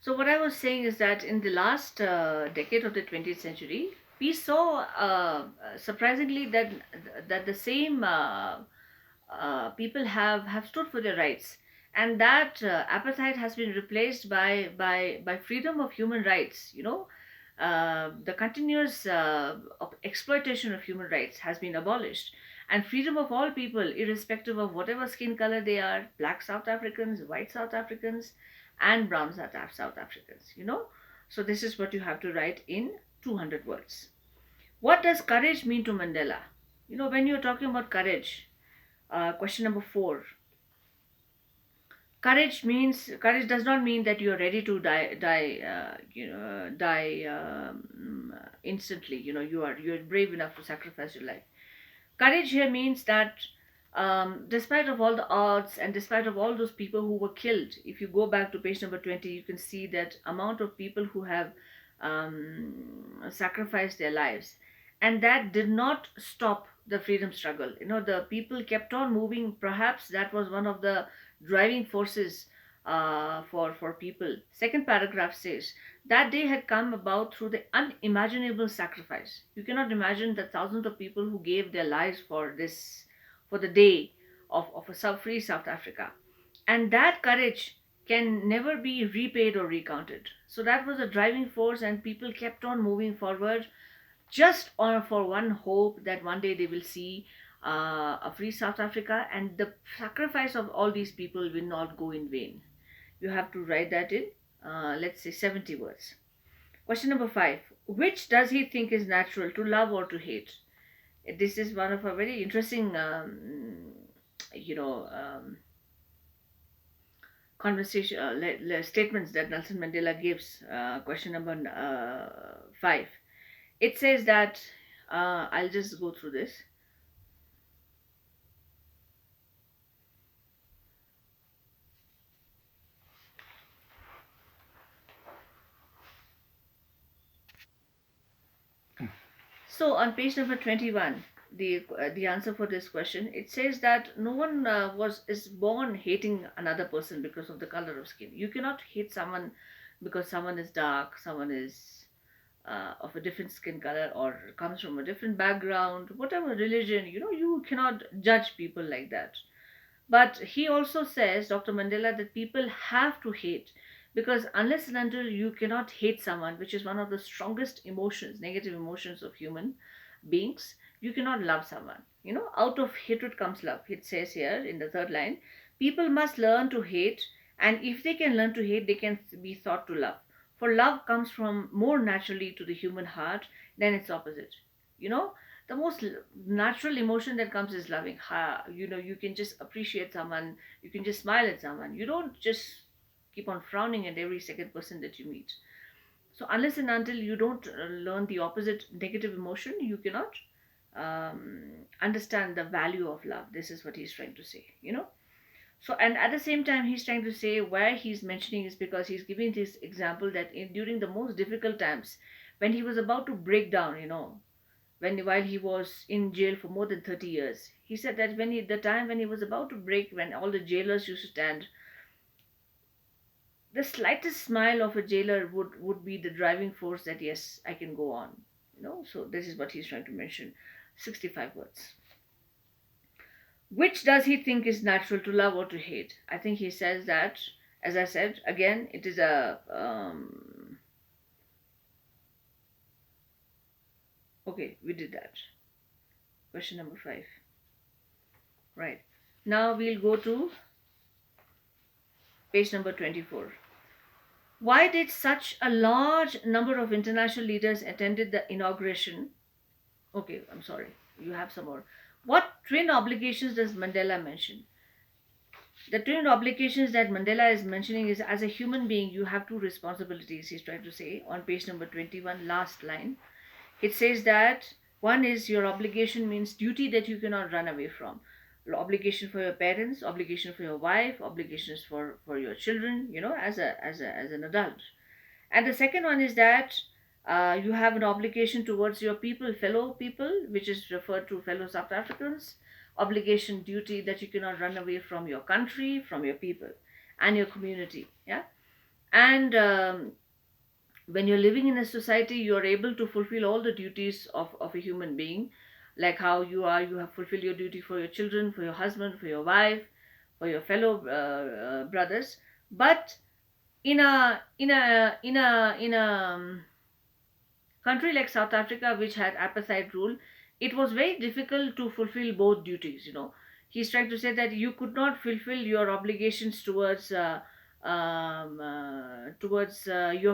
So what I was saying is that in the last decade of the 20th century, we saw surprisingly that the same people have stood for their rights, and that appetite has been replaced by freedom of human rights. The continuous exploitation of human rights has been abolished, and freedom of all people, irrespective of whatever skin color they are, black South Africans, white South Africans, and brown South Africans. So this is what you have to write in 200 words. What does courage mean to Mandela? When you're talking about courage, question number 4. Courage does not mean that you are ready to die instantly. You are brave enough to sacrifice your life. Courage here means that, despite of all the odds and despite of all those people who were killed, if you go back to page number 20, you can see that amount of people who have sacrificed their lives, and that did not stop the freedom struggle. The people kept on moving. Perhaps that was one of the driving forces for people. Second paragraph says that day had come about through the unimaginable sacrifice. You cannot imagine the thousands of people who gave their lives for the day of a free South Africa. And that courage can never be repaid or recounted. So that was a driving force, and people kept on moving forward just for one hope that one day they will see a free South Africa, and the sacrifice of all these people will not go in vain. You have to write that in, let's say, 70 words. Question number 5. Which does he think is natural, to love or to hate? This is one of a very interesting, you know, conversation, statements that Nelson Mandela gives. Question number 5. It says that, I'll just go through this. So on page number 21, the answer for this question, it says that no one is born hating another person because of the color of skin. You cannot hate someone because someone is dark, someone is of a different skin color, or comes from a different background, whatever religion. You cannot judge people like that. But he also says, Dr. Mandela, that people have to hate, because unless and until you cannot hate someone, which is one of the strongest emotions, negative emotions of human beings, you cannot love someone. Out of hatred comes love. It says here in the third line, people must learn to hate, and if they can learn to hate, they can be thought to love. For love comes from more naturally to the human heart than its opposite. You know, the most natural emotion that comes is loving. You can just appreciate someone, you can just smile at someone, you don't just keep on frowning at every second person that you meet. So unless and until you don't learn the opposite negative emotion, you cannot understand the value of love. This is what he's trying to say. So, and at the same time, he's trying to say, where he's mentioning is because he's giving this example that during the most difficult times, when he was about to break down, while he was in jail for more than 30 years, he said that the time when he was about to break, when all the jailers used to stand, the slightest smile of a jailer would be the driving force that, yes, I can go on. So this is what he's trying to mention. 65 words. Which does he think is natural, to love or to hate? I think he says that, as I said, again, it is a okay, we did that. Question number 5. Right. Now we'll go to page number 24. Why did such a large number of international leaders attended the inauguration? Okay, I'm sorry. You have some more. What twin obligations does Mandela mention? The twin obligations that Mandela is mentioning is, as a human being, you have two responsibilities, he's trying to say on page number 21, last line. It says that one is your obligation, means duty that you cannot run away from. Obligation for your parents, obligation for your wife, obligations for your children, as an adult. And the second one is that you have an obligation towards your people, fellow people, which is referred to fellow South Africans. Obligation, duty that you cannot run away from your country, from your people, and your community. Yeah. And when you're living in a society, you're able to fulfill all the duties of a human being, like how you have fulfilled your duty for your children, for your husband, for your wife, for your fellow brothers. But in a country like South Africa, which had apartheid rule, it was very difficult to fulfill both duties. He's trying to say that you could not fulfill your obligations towards your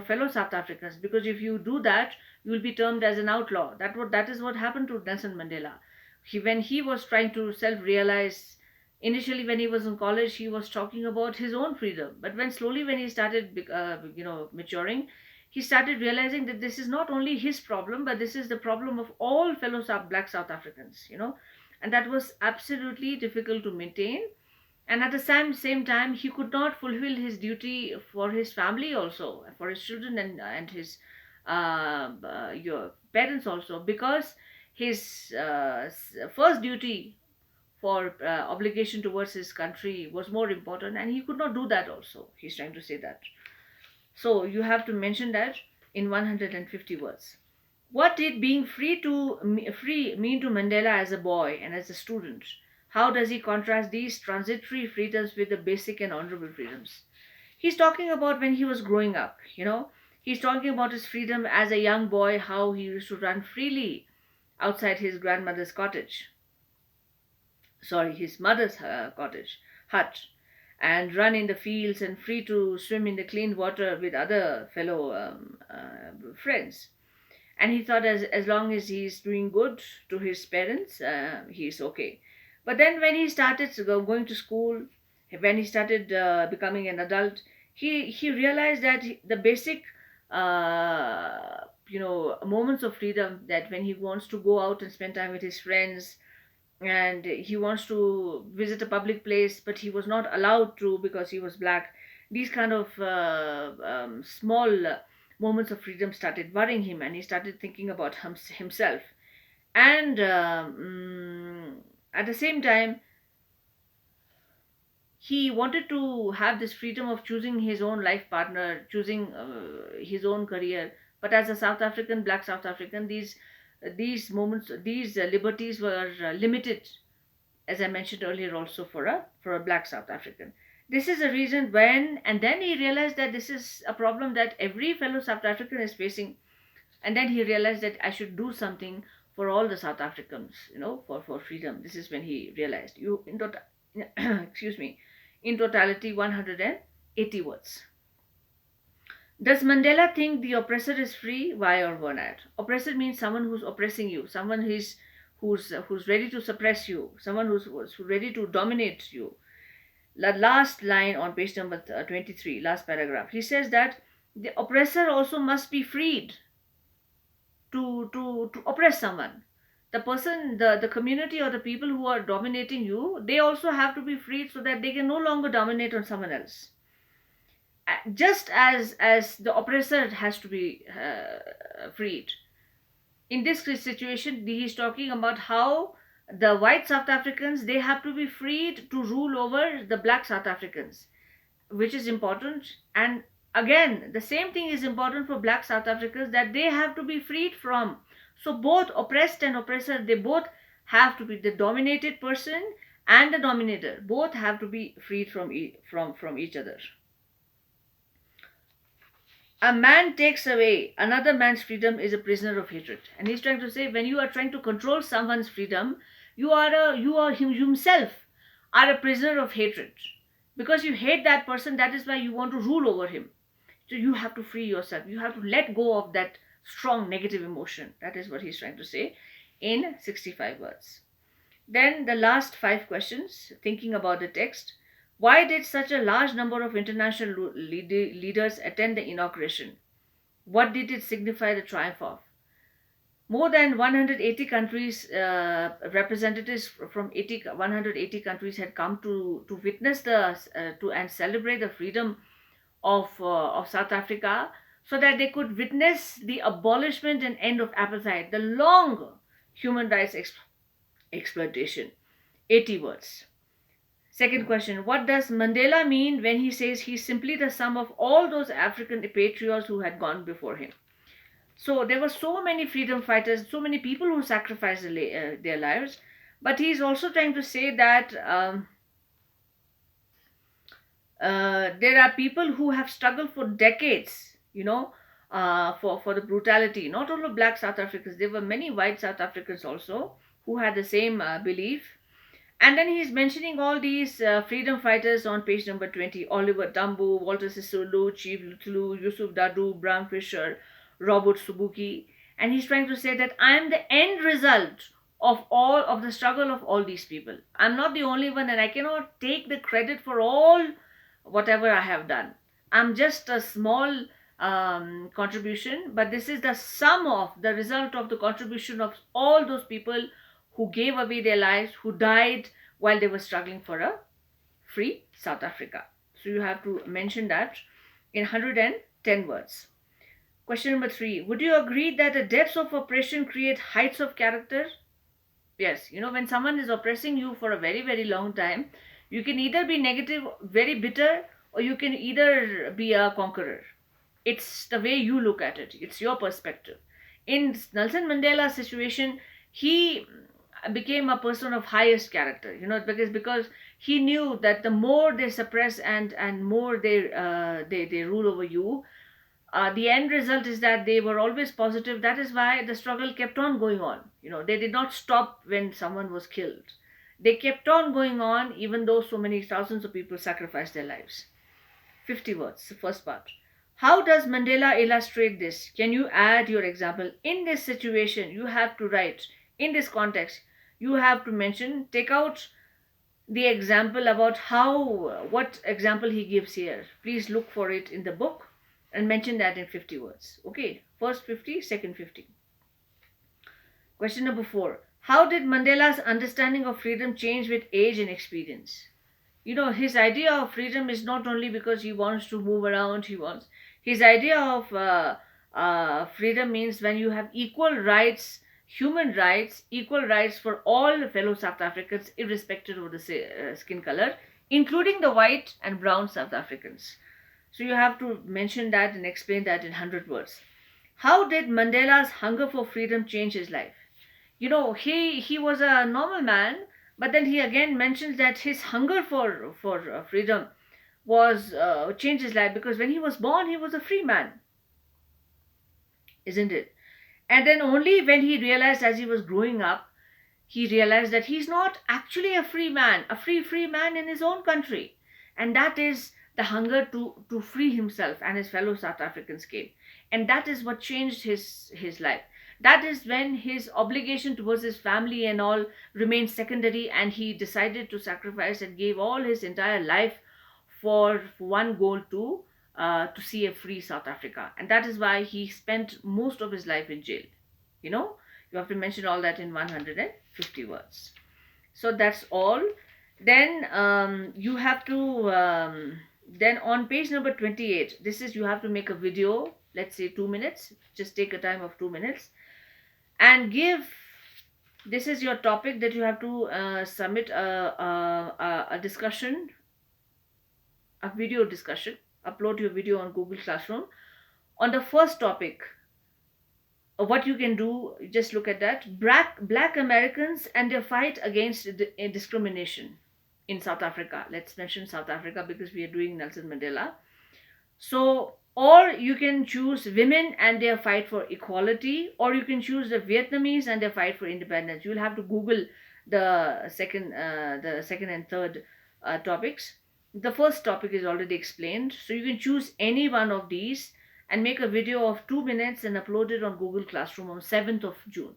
fellow South Africans, because if you do that, you will be termed as an outlaw. That is what happened to Nelson Mandela. When he was trying to self-realize, initially when he was in college, he was talking about his own freedom, but when he started maturing, he started realizing that this is not only his problem, but this is the problem of all fellow black South Africans. And that was absolutely difficult to maintain. And at the same time, he could not fulfill his duty for his family also, for his children, and his your parents also, because his first duty for obligation towards his country was more important, and he could not do that also. He's trying to say that. So you have to mention that in 150 words. What did being free mean to Mandela as a boy and as a student? How does he contrast these transitory freedoms with the basic and honorable freedoms? He's talking about when he was growing up. He's talking about his freedom as a young boy, how he used to run freely outside his grandmother's cottage. Sorry, his mother's hut, and run in the fields and free to swim in the clean water with other fellow friends. And he thought as long as he's doing good to his parents, he's okay. But then when he started going to school, when he started becoming an adult, he realized that the basic moments of freedom, that when he wants to go out and spend time with his friends, and he wants to visit a public place, but he was not allowed to because he was black. These kind of small moments of freedom started worrying him, and he started thinking about himself. And at the same time, he wanted to have this freedom of choosing his own life partner, choosing his own career. But as a South African, black South African, these liberties were limited, as I mentioned earlier, also for a black South African. This is a reason and then he realized that this is a problem that every fellow South African is facing. And then he realized that I should do something for all the South Africans, for freedom. This is when he realized. Excuse me, in totality, 180 words. Does Mandela think the oppressor is free? Why or why not? Oppressor means someone who's oppressing you, someone who's ready to suppress you, someone who's ready to dominate you. The last line on page number 23, last paragraph, he says that the oppressor also must be freed to oppress someone. The person, the community, or the people who are dominating you, they also have to be freed so that they can no longer dominate on someone else. Just as the oppressor has to be freed. In this situation, he is talking about how the white South Africans, they have to be freed to rule over the black South Africans, which is important. And again, the same thing is important for black South Africans, that they have to be freed from. So both oppressed and oppressor, they both have to be, the dominated person and the dominator, both have to be freed from each other. A man takes away another man's freedom is a prisoner of hatred. And he's trying to say, when you are trying to control someone's freedom, you are himself are a prisoner of hatred, because you hate that person. That is why you want to rule over him. So you have to free yourself, you have to let go of that strong negative emotion. That is what he's trying to say in 65 words. Then the last 5 questions, thinking about the text. Why did such a large number of international leaders attend the inauguration? What did it signify the triumph of? More than 180 countries, representatives from 180 countries had come to witness and celebrate the freedom of South Africa, so that they could witness the abolishment and end of apartheid, the long human rights exploitation. 80 words. Second question, what does Mandela mean when he says he's simply the sum of all those African patriots who had gone before him? So there were so many freedom fighters, so many people who sacrificed their lives, but he's also trying to say that there are people who have struggled for decades, for the brutality. Not only black South Africans, there were many white South Africans also who had the same belief. And then he's mentioning all these freedom fighters on page number 20: Oliver Tambo, Walter Sisulu, Chief Lutulu, Yusuf Dadu, Bram Fisher, Robert Subuki. And he's trying to say that I am the end result of all of the struggle of all these people. I'm not the only one, and I cannot take the credit for all whatever I have done. I'm just a small contribution, but this is the sum of the result of the contribution of all those people who gave away their lives, who died while they were struggling for a free South Africa. So you have to mention that in 110 words. Question number 3. Would you agree that the depths of oppression create heights of character? Yes, when someone is oppressing you for a very, very long time, you can either be negative, very bitter, or you can either be a conqueror. It's the way you look at it, it's your perspective. In Nelson Mandela's situation, he became a person of highest character, because he knew that the more they suppress and more they rule over you, the end result is that they were always positive. That is why the struggle kept on going on. They did not stop when someone was killed. They kept on going on even though so many thousands of people sacrificed their lives. 50 words, the first part. How does Mandela illustrate this? Can you add your example? In this situation, you have to write, in this context, you have to mention, take out the example about what example he gives here. Please look for it in the book and mention that in 50 words. Okay, first 50, second 50. Question number 4. How did Mandela's understanding of freedom change with age and experience? His idea of freedom is not only because he wants to move around, his idea of freedom means when you have equal rights, human rights, equal rights for all fellow South Africans, irrespective of the skin color, including the white and brown South Africans. So you have to mention that and explain that in 100 words. How did Mandela's hunger for freedom change his life? He was a normal man, but then he again mentions that his hunger for freedom was changed his life, because when he was born, he was a free man, isn't it? And then only when he realized, as he was growing up, he realized that he's not actually a free man, a free man in his own country. And that is the hunger to free himself and his fellow South Africans came. And that is what changed his life. That is when his obligation towards his family and all remained secondary, and he decided to sacrifice and gave all his entire life for one goal, to see a free South Africa. And that is why he spent most of his life in jail. You have to mention all that in 150 words. So that's all. Then you have to then on page number 28, you have to make a video, let's say 2 minutes. Just take a time of 2 minutes and this is your topic that you have to submit a discussion, a video discussion. Upload your video on Google Classroom on the first topic. What you can do, just look at that: black Americans and their fight against discrimination in South Africa. Let's mention South Africa because we are doing Nelson Mandela. So, or you can choose women and their fight for equality, or you can choose the Vietnamese and their fight for independence. You'll have to Google the second and third topics. The first topic is already explained, so you can choose any one of these and make a video of 2 minutes and upload it on Google Classroom on 7th of June.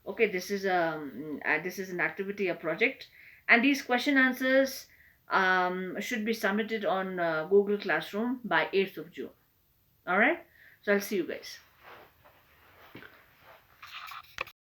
Okay, this is an activity, a project, and these question answers should be submitted on Google Classroom by 8th of June. All right, so I'll see you guys.